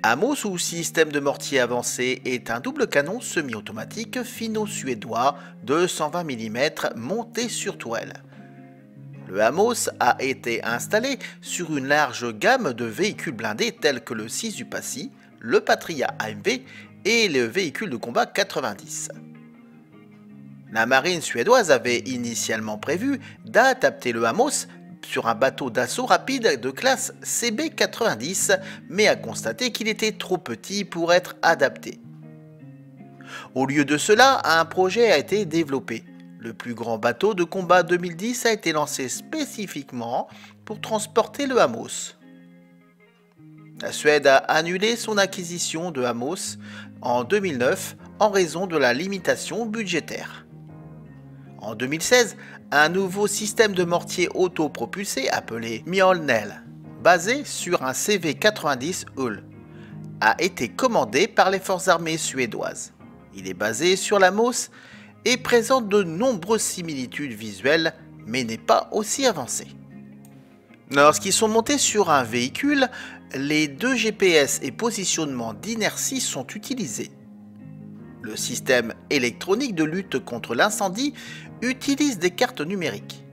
Amos ou système de mortier avancé est un double canon semi-automatique finno-suédois de 120 mm monté sur tourelle. Le Amos a été installé sur une large gamme de véhicules blindés tels que le Sisu Passi, le Patria AMV et le véhicule de combat 90. La marine suédoise avait initialement prévu d'adapter le Amos sur un bateau d'assaut rapide de classe CB90, mais a constaté qu'il était trop petit pour être adapté. Au lieu de cela, un projet a été développé. Le plus grand bateau de combat 2010 a été lancé spécifiquement pour transporter le Amos. La Suède a annulé son acquisition de Amos en 2009 en raison de la limitation budgétaire. En 2016, un nouveau système de mortier autopropulsé appelé Mjolnir, basé sur un CV90 Hull, a été commandé par les forces armées suédoises. Il est basé sur l'Amos et présente de nombreuses similitudes visuelles, mais n'est pas aussi avancé. Lorsqu'ils sont montés sur un véhicule, les deux GPS et positionnement d'inertie sont utilisés. Le système électronique de lutte contre l'incendie utilise des cartes numériques.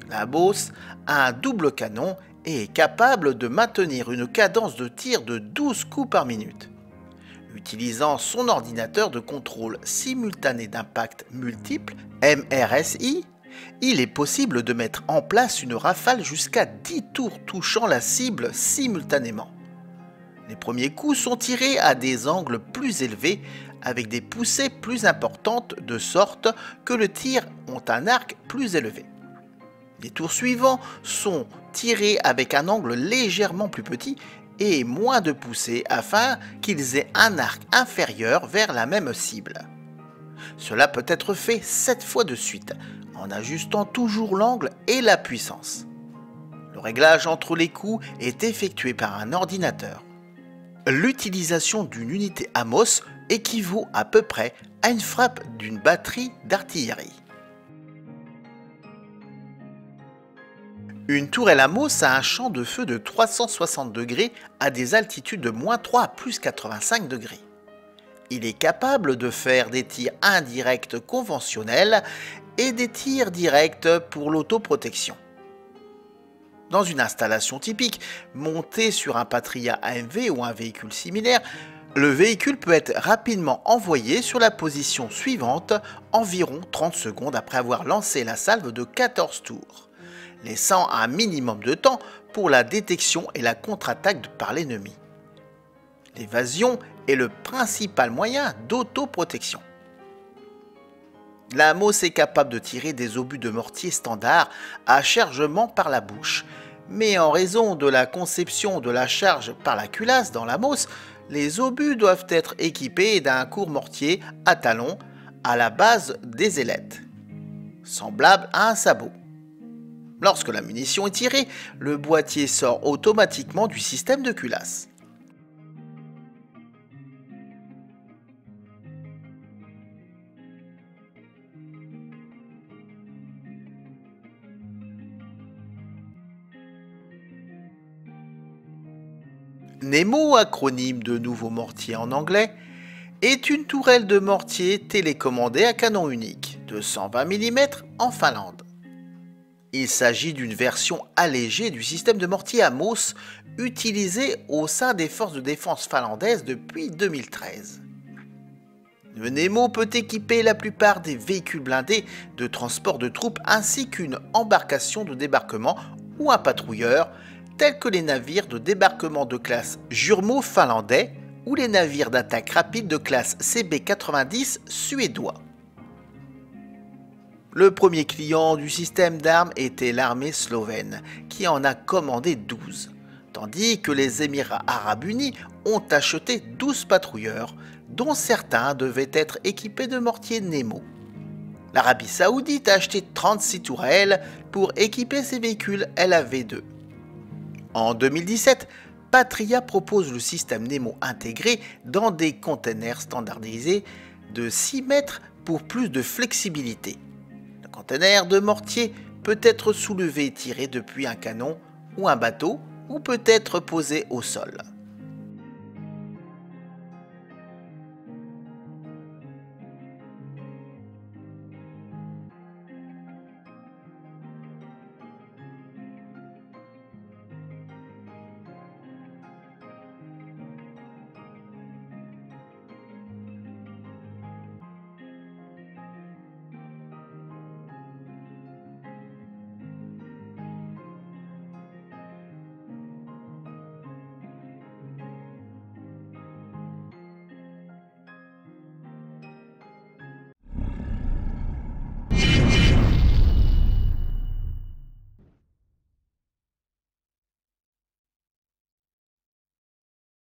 L'Amos a un double canon et est capable de maintenir une cadence de tir de 12 coups par minute. Utilisant son ordinateur de contrôle simultané d'impact multiple, MRSI, il est possible de mettre en place une rafale jusqu'à 10 tours touchant la cible simultanément. Les premiers coups sont tirés à des angles plus élevés avec des poussées plus importantes de sorte que le tir ont un arc plus élevé. Les tours suivants sont tirés avec un angle légèrement plus petit et moins de poussées afin qu'ils aient un arc inférieur vers la même cible. Cela peut être fait 7 fois de suite en ajustant toujours l'angle et la puissance. Le réglage entre les coups est effectué par un ordinateur. L'utilisation d'une unité Amos équivaut à peu près à une frappe d'une batterie d'artillerie. Une tourelle Amos a un champ de feu de 360 degrés à des altitudes de -3 à +85 degrés. Il est capable de faire des tirs indirects conventionnels et des tirs directs pour l'autoprotection. Dans une installation typique, montée sur un Patria AMV ou un véhicule similaire, le véhicule peut être rapidement envoyé sur la position suivante environ 30 secondes après avoir lancé la salve de 14 tours, laissant un minimum de temps pour la détection et la contre-attaque par l'ennemi. L'évasion est le principal moyen d'autoprotection. L'Amos est capable de tirer des obus de mortier standard à chargement par la bouche, mais en raison de la conception de la charge par la culasse dans l'Amos, les obus doivent être équipés d'un court mortier à talon à la base des ailettes, semblable à un sabot. Lorsque la munition est tirée, le boîtier sort automatiquement du système de culasse. Nemo, acronyme de nouveau mortier en anglais, est une tourelle de mortier télécommandée à canon unique de 120 mm en Finlande. Il s'agit d'une version allégée du système de mortier Amos utilisé au sein des forces de défense finlandaises depuis 2013. Le Nemo peut équiper la plupart des véhicules blindés de transport de troupes ainsi qu'une embarcation de débarquement ou un patrouilleur, tels que les navires de débarquement de classe Jurmo finlandais ou les navires d'attaque rapide de classe CB90 suédois. Le premier client du système d'armes était l'armée slovène, qui en a commandé 12, tandis que les Émirats arabes unis ont acheté 12 patrouilleurs, dont certains devaient être équipés de mortiers Nemo. L'Arabie saoudite a acheté 36 tourelles pour équiper ses véhicules LAV-2. En 2017, Patria propose le système Nemo intégré dans des containers standardisés de 6 mètres pour plus de flexibilité. Le container de mortier peut être soulevé et tiré depuis un canon ou un bateau ou peut être posé au sol.